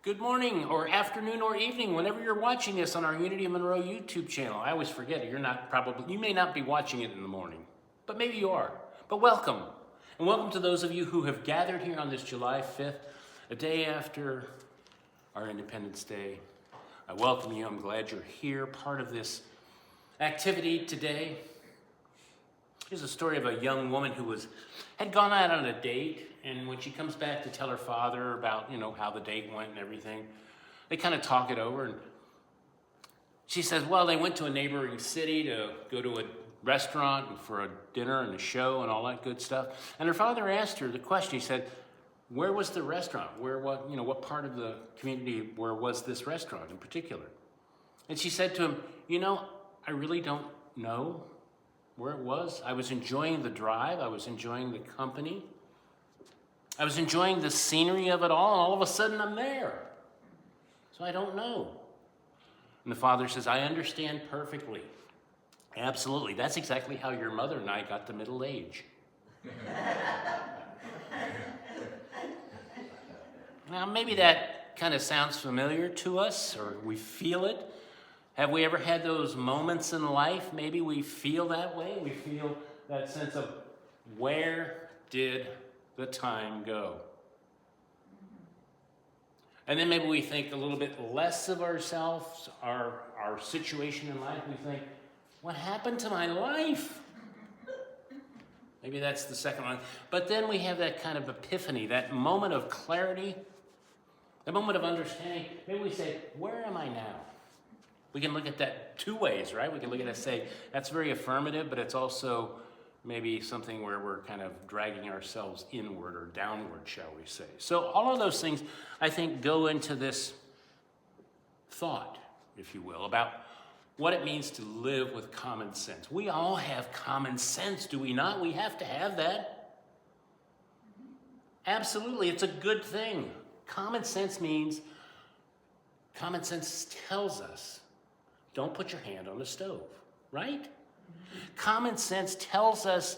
Good morning or afternoon or evening, whenever you're watching this on our Unity of Monroe YouTube channel. I always forget it. You may not be watching it in the morning, but maybe you are. But welcome. And welcome to those of you who have gathered here on this July 5th, a day after our Independence Day. I welcome you. I'm glad you're here, part of this activity today. Here's a story of a young woman who had gone out on a date, and when she comes back to tell her father about, how the date went and everything, they kind of talk it over, and she says, well, they went to a neighboring city to go to a restaurant and for a dinner and a show and all that good stuff. And her father asked her the question. He said, where was the restaurant? What part of the community, where was this restaurant in particular? And she said to him, I really don't know where it was. I was enjoying the drive. I was enjoying the company. I was enjoying the scenery of it all, and all of a sudden I'm there. So I don't know. And the father says, I understand perfectly. Absolutely. That's exactly how your mother and I got to middle age. Now, maybe that kind of sounds familiar to us, or we feel it. Have we ever had those moments in life? Maybe we feel that way. We feel that sense of, where did the time go? And then maybe we think a little bit less of ourselves, our situation in life. We think, what happened to my life? Maybe that's the second one. But then we have that kind of epiphany, that moment of clarity, that moment of understanding. Maybe we say, where am I now? We can look at that two ways, right? We can look at it and say, that's very affirmative, but it's also maybe something where we're kind of dragging ourselves inward or downward, shall we say. So all of those things, I think, go into this thought, if you will, about what it means to live with common sense. We all have common sense, do we not? We have to have that. Absolutely, it's a good thing. Common sense tells us, don't put your hand on the stove, right? Common sense tells us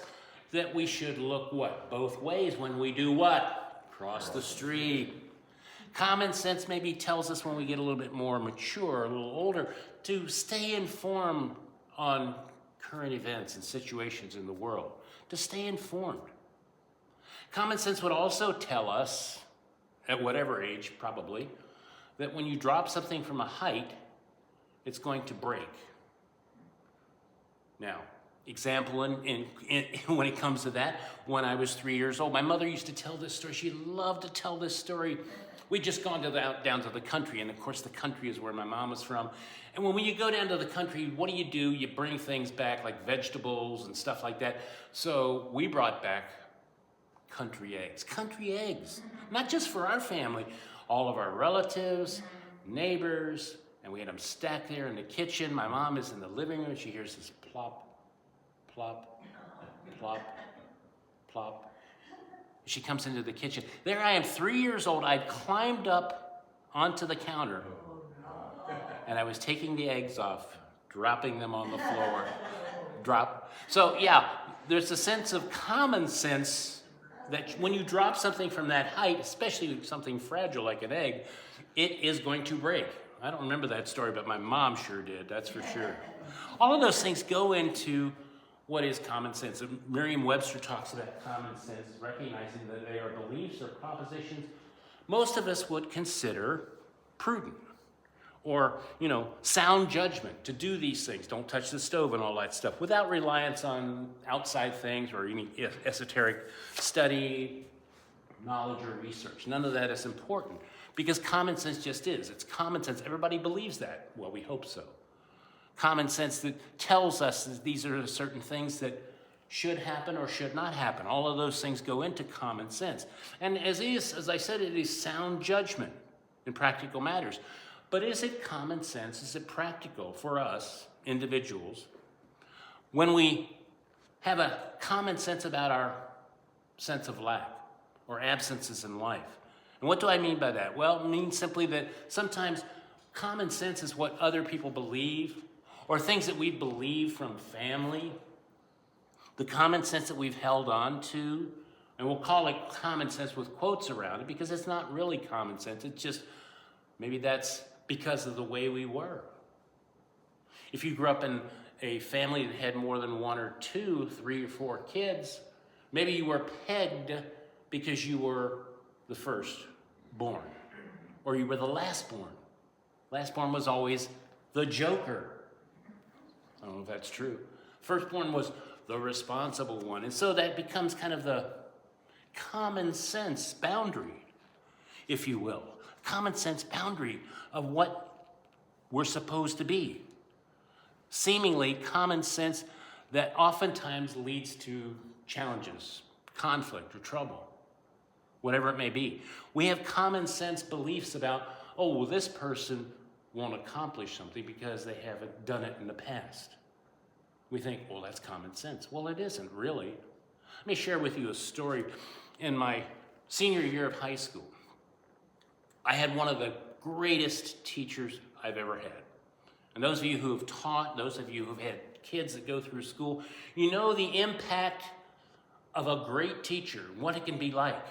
that we should look what? Both ways when we do what? Cross the street. Common sense maybe tells us when we get a little bit more mature, a little older, to stay informed on current events and situations in the world, to stay informed. Common sense would also tell us, at whatever age probably, that when you drop something from a height, it's going to break. Now, example when it comes to that, when I was 3 years old, my mother used to tell this story. She loved to tell this story. We'd just gone down to the country, and of course the country is where my mom was from. And when you go down to the country, what do? You bring things back like vegetables and stuff like that. So we brought back country eggs. Country eggs, not just for our family, all of our relatives, neighbors, and we had them stacked there in the kitchen. My mom is in the living room. She hears this plop, plop, plop, plop. She comes into the kitchen. There I am, 3 years old. I'd climbed up onto the counter, and I was taking the eggs off, dropping them on the floor. Drop. So yeah, there's a sense of common sense that when you drop something from that height, especially something fragile like an egg, it is going to break. I don't remember that story, but my mom sure did, that's for sure. All of those things go into what is common sense. Merriam-Webster talks about common sense, recognizing that they are beliefs or propositions most of us would consider prudent or, sound judgment to do these things. Don't touch the stove and all that stuff without reliance on outside things or any esoteric study, knowledge, or research. None of that is important. Because common sense just is. It's common sense. Everybody believes that. Well, we hope so. Common sense that tells us that these are certain things that should happen or should not happen. All of those things go into common sense. And as I said, it is sound judgment in practical matters. But is it common sense? Is it practical for us, individuals, when we have a common sense about our sense of lack or absences in life? And what do I mean by that? Well, it means simply that sometimes common sense is what other people believe or things that we believe from family, the common sense that we've held on to, and we'll call it common sense with quotes around it because it's not really common sense. It's just Maybe that's because of the way we were. If you grew up in a family that had more than one or two, 3 or 4 kids, maybe you were pegged because you were the firstborn, or you were the lastborn. Lastborn was always the joker. I don't know if that's true. Firstborn was the responsible one. And so that becomes kind of the common sense boundary, if you will. Common sense boundary of what we're supposed to be. Seemingly common sense that oftentimes leads to challenges, conflict, or trouble, whatever it may be. We have common sense beliefs about, oh, well, this person won't accomplish something because they haven't done it in the past. We think, well, that's common sense. Well, it isn't really. Let me share with you a story. In my senior year of high school, I had one of the greatest teachers I've ever had. And those of you who have taught, those of you who've had kids that go through school, you know the impact of a great teacher, what it can be like.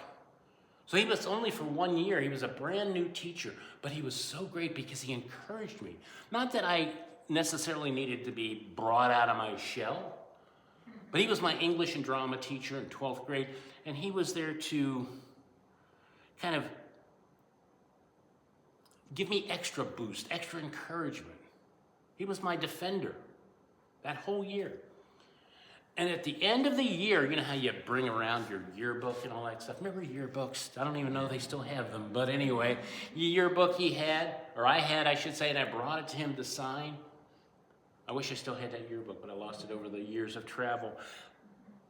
So he was only for 1 year. He was a brand new teacher, but he was so great because he encouraged me. Not that I necessarily needed to be brought out of my shell, but he was my English and drama teacher in 12th grade, and he was there to kind of give me extra boost, extra encouragement. He was my defender that whole year. And at the end of the year, you know how you bring around your yearbook and all that stuff? Remember yearbooks? I don't even know if they still have them. But anyway, yearbook he had, or I had, I should say, and I brought it to him to sign. I wish I still had that yearbook, but I lost it over the years of travel.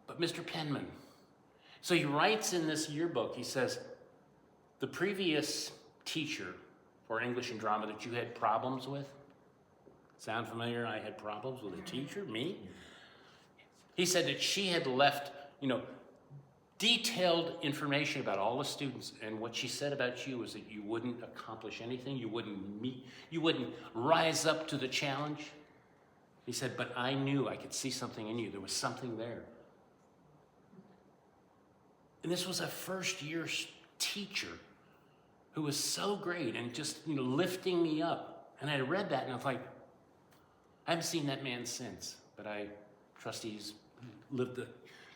But Mr. Penman, so he writes in this yearbook, he says, the previous teacher for English and drama that you had problems with, sound familiar? I had problems with a teacher, me? He said that she had left, detailed information about all the students, and what she said about you was that you wouldn't accomplish anything, you wouldn't rise up to the challenge. He said, but I knew I could see something in you. There was something there. And this was a first-year teacher who was so great and just lifting me up. And I read that and I was like, I haven't seen that man since, but I trust he's lived a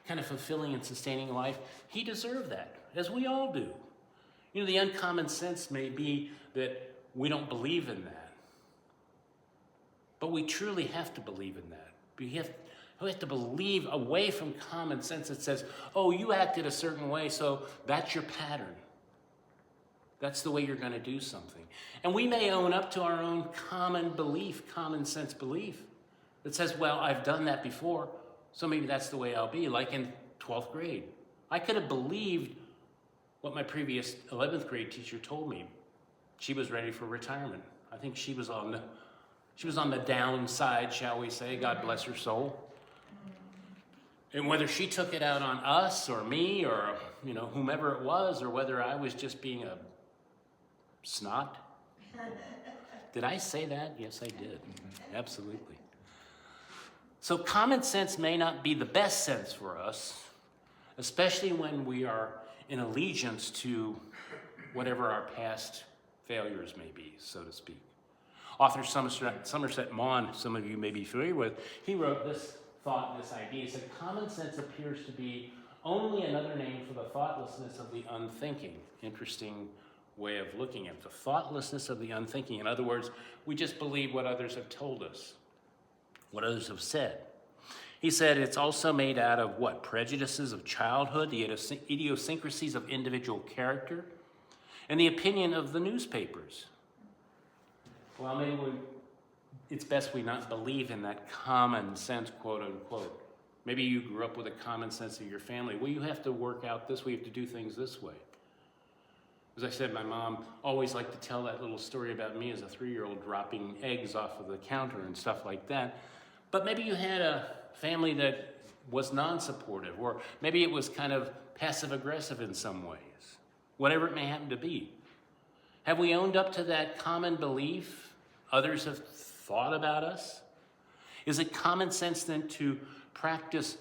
kind of fulfilling and sustaining life. He deserved that, as we all do. The uncommon sense may be that we don't believe in that. But we truly have to believe in that. We have to believe away from common sense that says, oh, you acted a certain way, so that's your pattern. That's the way you're going to do something. And we may own up to our own common sense belief that says, well, I've done that before, so maybe that's the way I'll be, like in 12th grade. I could have believed what my previous 11th grade teacher told me. She was ready for retirement. I think she was on the downside, shall we say, God bless her soul. And whether she took it out on us or me or, whomever it was, or whether I was just being a snot. Did I say that? Yes, I did. Absolutely. So common sense may not be the best sense for us, especially when we are in allegiance to whatever our past failures may be, so to speak. Author Somerset Maugham, some of you may be familiar with, he wrote this thought, this idea. He said, common sense appears to be only another name for the thoughtlessness of the unthinking. Interesting way of looking at it. The thoughtlessness of the unthinking. In other words, we just believe what others have told us, what others have said. He said it's also made out of what? Prejudices of childhood, the idiosyncrasies of individual character, and the opinion of the newspapers. Well, maybe it's best we not believe in that common sense, quote unquote. Maybe you grew up with a common sense of your family. Well, you have to work out this way, you have to do things this way. As I said, my mom always liked to tell that little story about me as a 3-year-old dropping eggs off of the counter and stuff like that. But maybe you had a family that was non-supportive, or maybe it was kind of passive-aggressive in some ways, whatever it may happen to be. Have we owned up to that common belief others have thought about us? Is it common sense then to practice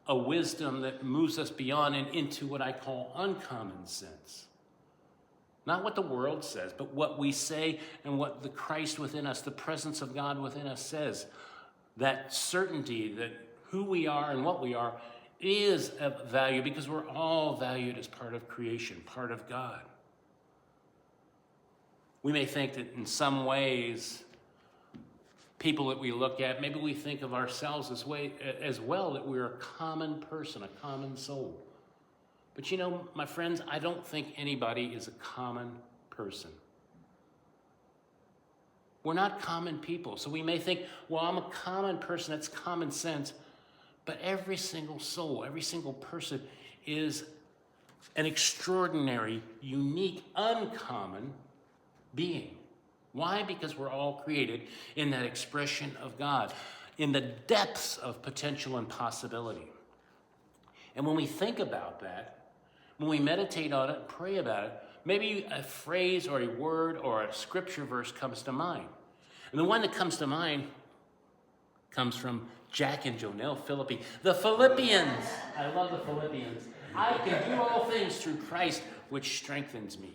a wisdom that moves us beyond and into what I call uncommon sense? Not what the world says, but what we say and what the Christ within us, the presence of God within us says. That certainty that who we are and what we are is of value because we're all valued as part of creation, part of God. We may think that in some ways, people that we look at, maybe we think of ourselves as well, that we're a common person, a common soul. But you know, my friends, I don't think anybody is a common person. We're not common people. So we may think, well, I'm a common person, that's common sense. But every single soul, every single person is an extraordinary, unique, uncommon being. Why? Because we're all created in that expression of God, in the depths of potential and possibility. And when we think about that, when we meditate on it and pray about it, maybe a phrase or a word or a scripture verse comes to mind. And the one that comes to mind comes from Jack and Jonelle Philippi. The Philippians. I love the Philippians. I can do all things through Christ, which strengthens me.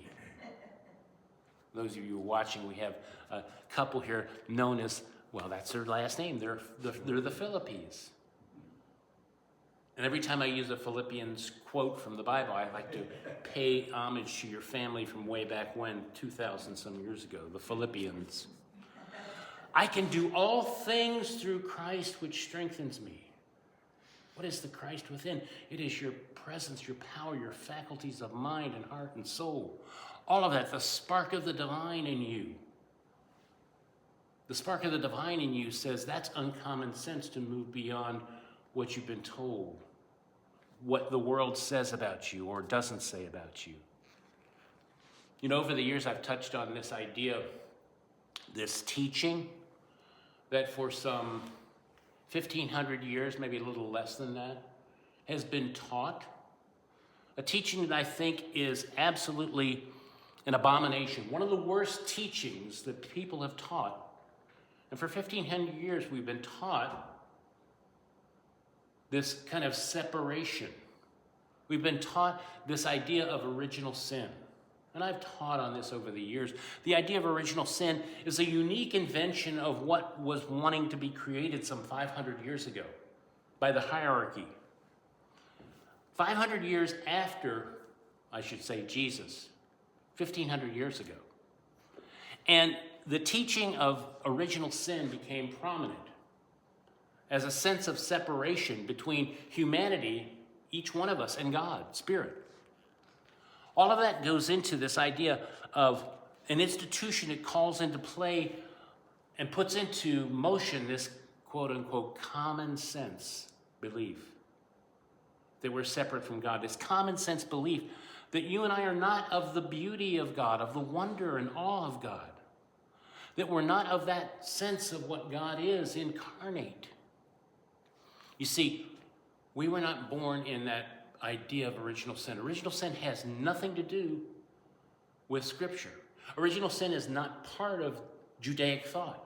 Those of you watching, we have a couple here known as, well, that's their last name. They're the Philippines. And every time I use a Philippians quote from the Bible, I like to pay homage to your family from way back when, 2,000 some years ago, the Philippians. I can do all things through Christ, which strengthens me. What is the Christ within? It is your presence, your power, your faculties of mind and heart and soul. All of that, the spark of the divine in you. The spark of the divine in you says that's uncommon sense to move beyond what you've been told, what the world says about you or doesn't say about you. You know, over the years I've touched on this idea, this teaching, that for some 1,500 years, maybe a little less than that, has been taught. A teaching that I think is absolutely an abomination. One of the worst teachings that people have taught. And for 1,500 years, we've been taught this kind of separation. We've been taught this idea of original sin. And I've taught on this over the years. The idea of original sin is a unique invention of what was wanting to be created some 500 years ago by the hierarchy. 500 years after, I should say, Jesus, 1,500 years ago. And the teaching of original sin became prominent as a sense of separation between humanity, each one of us, and God, Spirit. All of that goes into this idea of an institution that calls into play and puts into motion this quote-unquote common sense belief that we're separate from God, this common sense belief that you and I are not of the beauty of God, of the wonder and awe of God, that we're not of that sense of what God is incarnate. You see, we were not born in that idea of original sin. Original sin has nothing to do with Scripture. Original sin is not part of Judaic thought.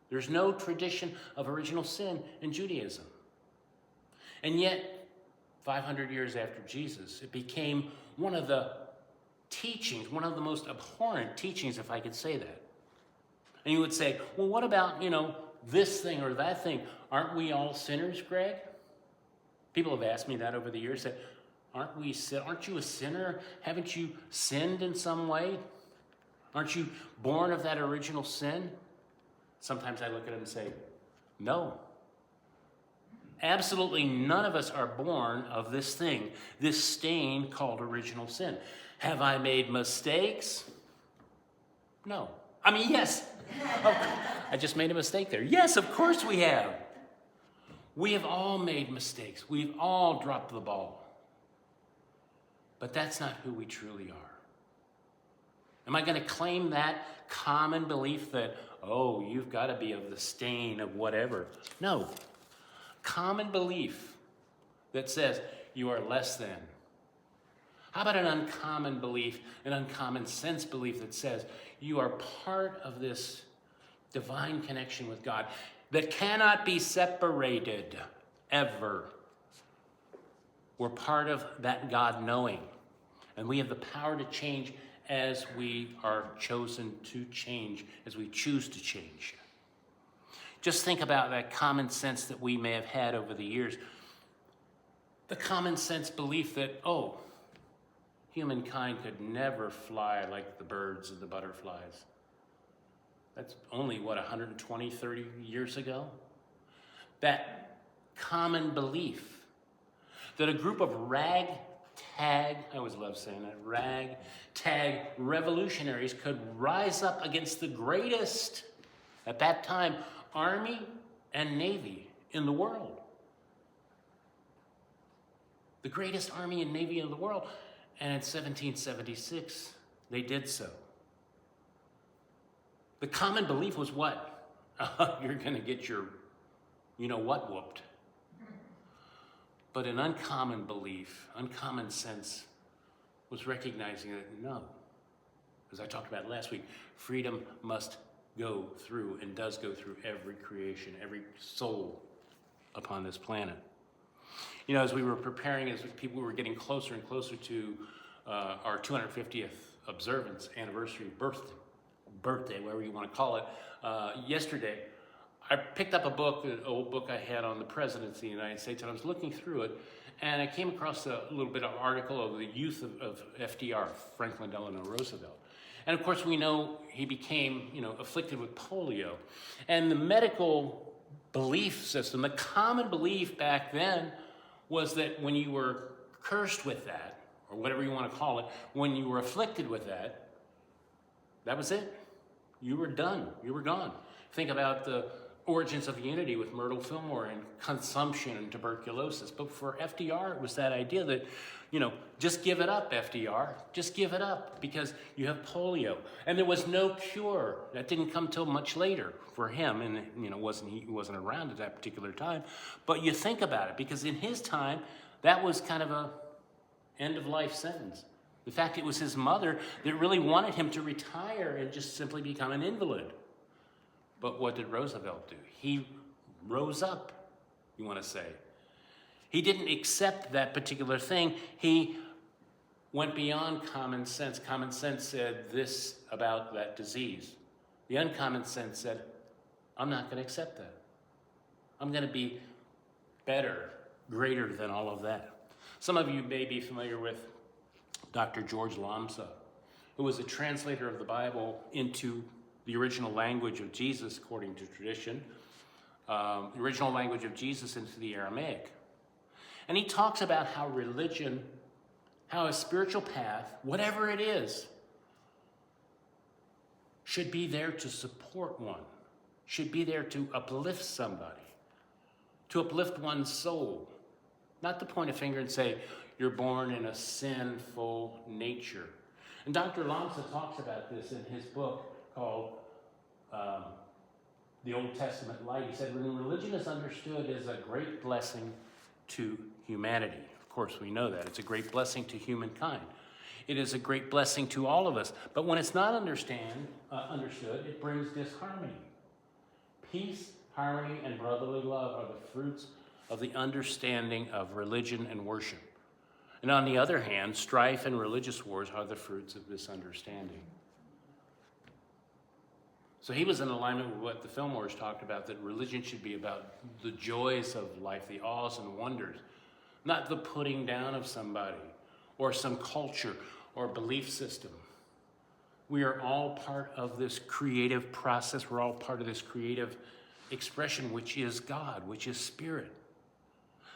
There's no tradition of original sin in Judaism. And yet, 500 years after Jesus, it became one of the teachings, one of the most abhorrent teachings, if I could say that. And you would say, well, what about, this thing or that thing? Aren't we all sinners, Greg? People have asked me that over the years, said, aren't you a sinner? Haven't you sinned in some way? Aren't you born of that original sin? Sometimes I look at them and say, no. Absolutely none of us are born of this thing, this stain called original sin. Have I made mistakes? No. I mean, yes. Oh, I just made a mistake there. Yes, of course we have. We have all made mistakes. We've all dropped the ball. But that's not who we truly are. Am I going to claim that common belief that, oh, you've got to be of the stain of whatever? No. Common belief that says you are less than. How about an uncommon belief, an uncommon sense belief that says you are part of this divine connection with God that cannot be separated ever. We're part of that God knowing, and we have the power to change as we are chosen to change, as we choose to change. Just think about that common sense that we may have had over the years. The common sense belief that, oh, humankind could never fly like the birds and the butterflies. That's only, 120, 30 years ago? That common belief that a group of ragtag, I always love saying that, ragtag revolutionaries could rise up against the greatest, at that time, army and navy in the world. The greatest army and navy in the world. And in 1776, they did so. The common belief was what? You're going to get your you-know-what whooped. But an uncommon belief, uncommon sense, was recognizing that no, as I talked about last week, freedom must go through and does go through every creation, every soul upon this planet. You know, as we were preparing, as people were getting closer and closer to our 250th observance, anniversary, birthday, whatever you want to call it, yesterday, I picked up a book, an old book I had on the presidency of the United States, and I was looking through it, and I came across a little bit of article of the youth of FDR, Franklin Delano Roosevelt. And of course, we know he became, afflicted with polio. And the medical belief system, the common belief back then, was that when you were cursed with that, or whatever you want to call it, when you were afflicted with that, that was it. You were done. You were gone. Think about the origins of unity with Myrtle Fillmore and consumption and tuberculosis. But for FDR, it was that idea that, just give it up, FDR. Just give it up because you have polio. And there was no cure. That didn't come till much later for him. And, he wasn't around at that particular time. But you think about it, because in his time, that was kind of a end-of-life sentence. In fact, it was his mother that really wanted him to retire and just simply become an invalid. But what did Roosevelt do? He rose up, you want to say. He didn't accept that particular thing. He went beyond common sense. Common sense said this about that disease. The uncommon sense said, I'm not going to accept that. I'm going to be better, greater than all of that. Some of you may be familiar with Dr. George Lambsa, who was a translator of the Bible into the original language of Jesus, according to tradition, the original language of Jesus into the Aramaic. And he talks about how religion, how a spiritual path, whatever it is, should be there to support one, should be there to uplift somebody, to uplift one's soul. Not to point a finger and say, you're born in a sinful nature. And Dr. Lambsa talks about this in his book called The Old Testament Light. He said, when religion is understood as a great blessing to humanity. Of course, we know that. It's a great blessing to humankind. It is a great blessing to all of us. But when it's not understood, it brings disharmony. Peace, harmony, and brotherly love are the fruits of the understanding of religion and worship. And on the other hand, strife and religious wars are the fruits of misunderstanding. So he was in alignment with what the Fillmores talked about, that religion should be about the joys of life, the awes and wonders, not the putting down of somebody or some culture or belief system. We are all part of this creative process. We're all part of this creative expression, which is God, which is spirit.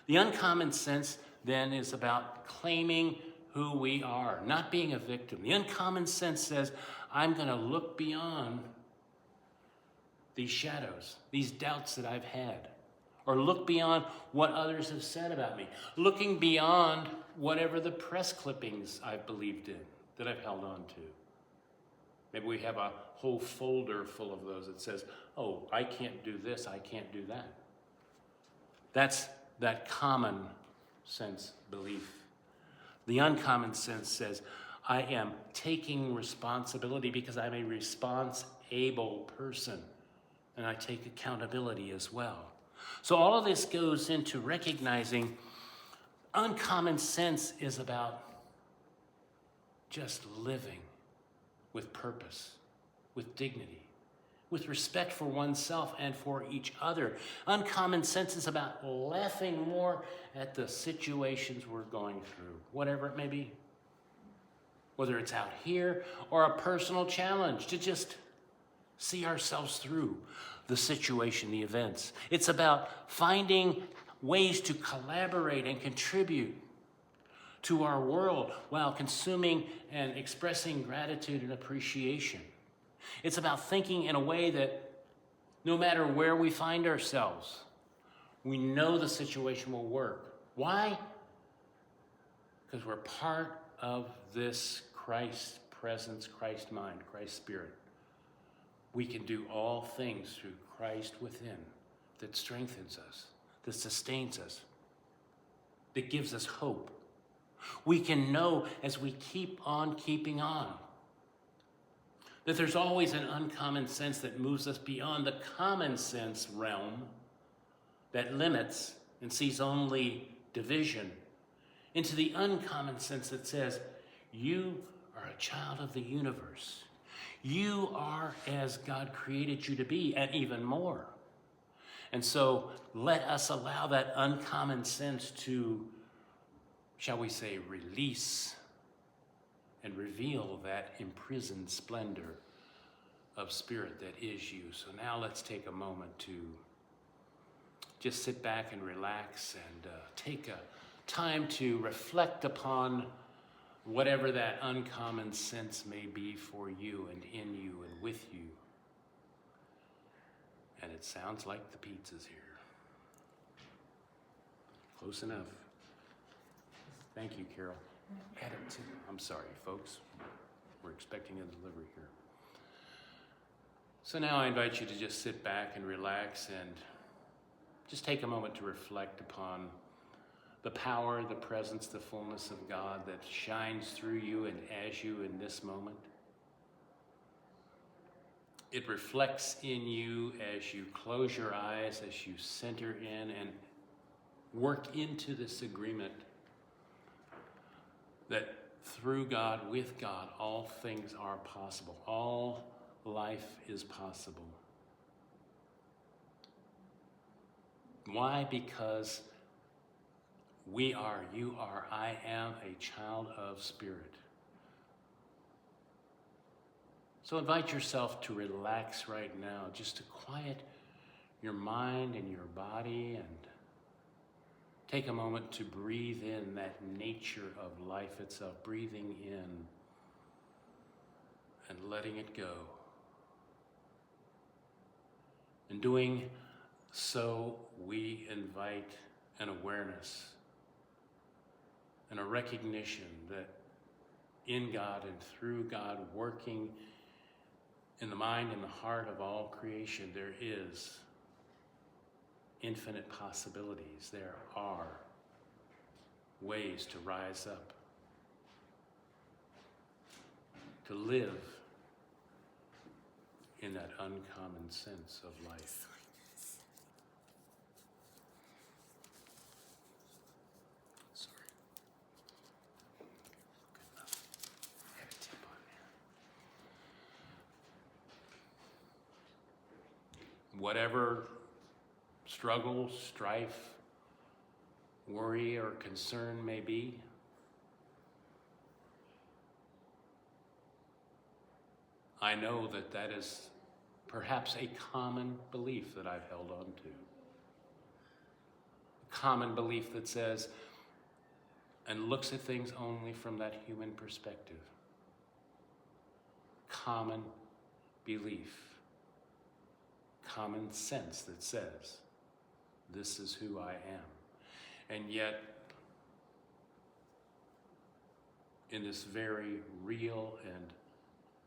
The uncommon sense then is about claiming who we are, not being a victim. The uncommon sense says, I'm going to look beyond these shadows, these doubts that I've had, or look beyond what others have said about me, looking beyond whatever the press clippings I've believed in, that I've held on to. Maybe we have a whole folder full of those that says, oh, I can't do this, I can't do that. That's that common sense belief. The uncommon sense says, I am taking responsibility because I'm a responsible person, and I take accountability as well. So all of this goes into recognizing uncommon sense is about just living, with purpose, with dignity, with respect for oneself and for each other. Uncommon sense is about laughing more at the situations we're going through, whatever it may be. Whether it's out here or a personal challenge, to just see ourselves through the situation, the events. It's about finding ways to collaborate and contribute to our world while consuming and expressing gratitude and appreciation. It's about thinking in a way that no matter where we find ourselves, we know the situation will work. Why? Because we're part of this Christ presence, Christ mind, Christ spirit. We can do all things through Christ within that strengthens us, that sustains us, that gives us hope. We can know as we keep on keeping on that there's always an uncommon sense that moves us beyond the common sense realm that limits and sees only division into the uncommon sense that says, you are a child of the universe. You are as God created you to be, and even more. And so let us allow that uncommon sense to, shall we say, release and reveal that imprisoned splendor of spirit that is you. So now let's take a moment to just sit back and relax and take a time to reflect upon whatever that uncommon sense may be for you and in you and with you. And it sounds like the pizza's here. Close enough. Thank you, Carol. Add it to. I'm sorry, folks. We're expecting a delivery here. So now I invite you to just sit back and relax and just take a moment to reflect upon the power, the presence, the fullness of God that shines through you and as you in this moment. It reflects in you as you close your eyes, as you center in and work into this agreement that through God, with God, all things are possible. All life is possible. Why? Because we are, you are, I am a child of spirit. So invite yourself to relax right now, just to quiet your mind and your body and take a moment to breathe in that nature of life itself, breathing in and letting it go. In doing so, we invite an awareness and a recognition that in God and through God, working in the mind and the heart of all creation, there is infinite possibilities. There are ways to rise up, to live in that uncommon sense of life. Whatever struggle, strife, worry, or concern may be, I know that that is perhaps a common belief that I've held on to. A common belief that says and looks at things only from that human perspective. Common belief. Common sense that says, this is who I am. And yet, in this very real and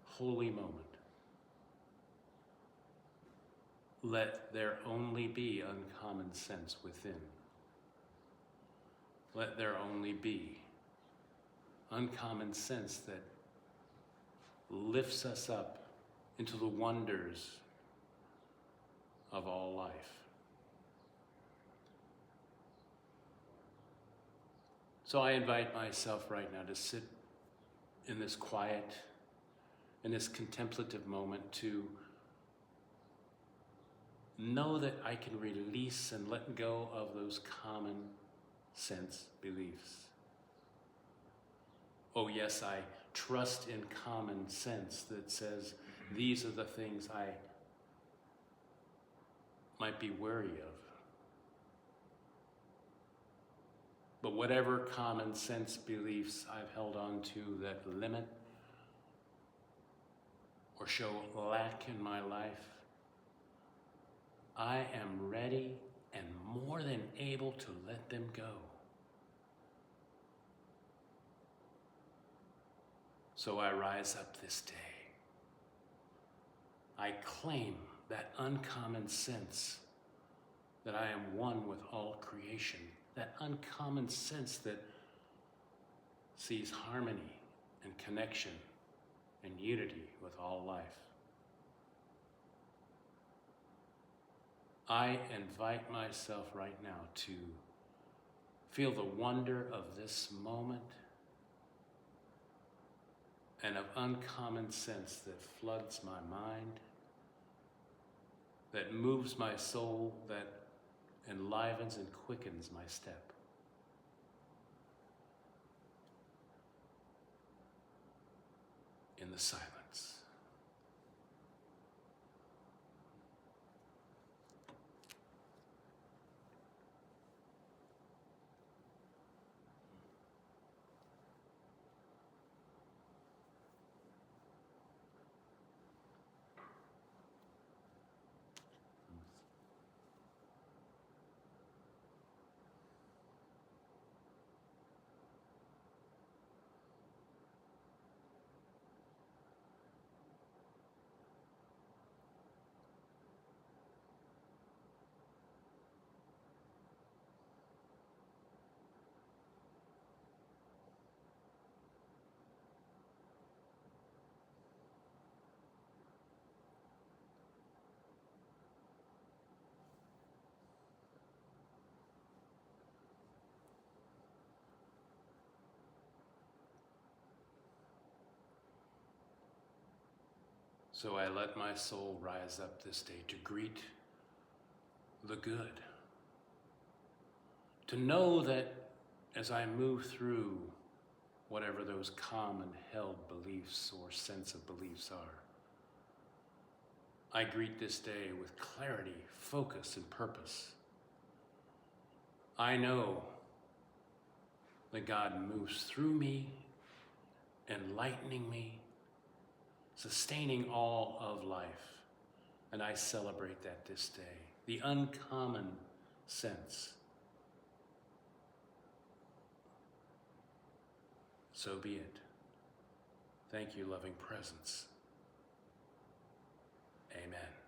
holy moment, let there only be uncommon sense within. Let there only be uncommon sense that lifts us up into the wonders of all life. So I invite myself right now to sit in this quiet in this contemplative moment to know that I can release and let go of those common sense beliefs. Oh yes, I trust in common sense that says these are the things I might be wary of. But whatever common sense beliefs I've held on to that limit or show lack in my life, I am ready and more than able to let them go. So I rise up this day. I claim that uncommon sense that I am one with all creation, that uncommon sense that sees harmony and connection and unity with all life. I invite myself right now to feel the wonder of this moment and of uncommon sense that floods my mind, that moves my soul, that enlivens and quickens my step. In the silence. So I let my soul rise up this day to greet the good. To know that as I move through whatever those common held beliefs or sense of beliefs are, I greet this day with clarity, focus, and purpose. I know that God moves through me, enlightening me, sustaining all of life, and I celebrate that this day. The uncommon sense. So be it. Thank you, loving presence. Amen.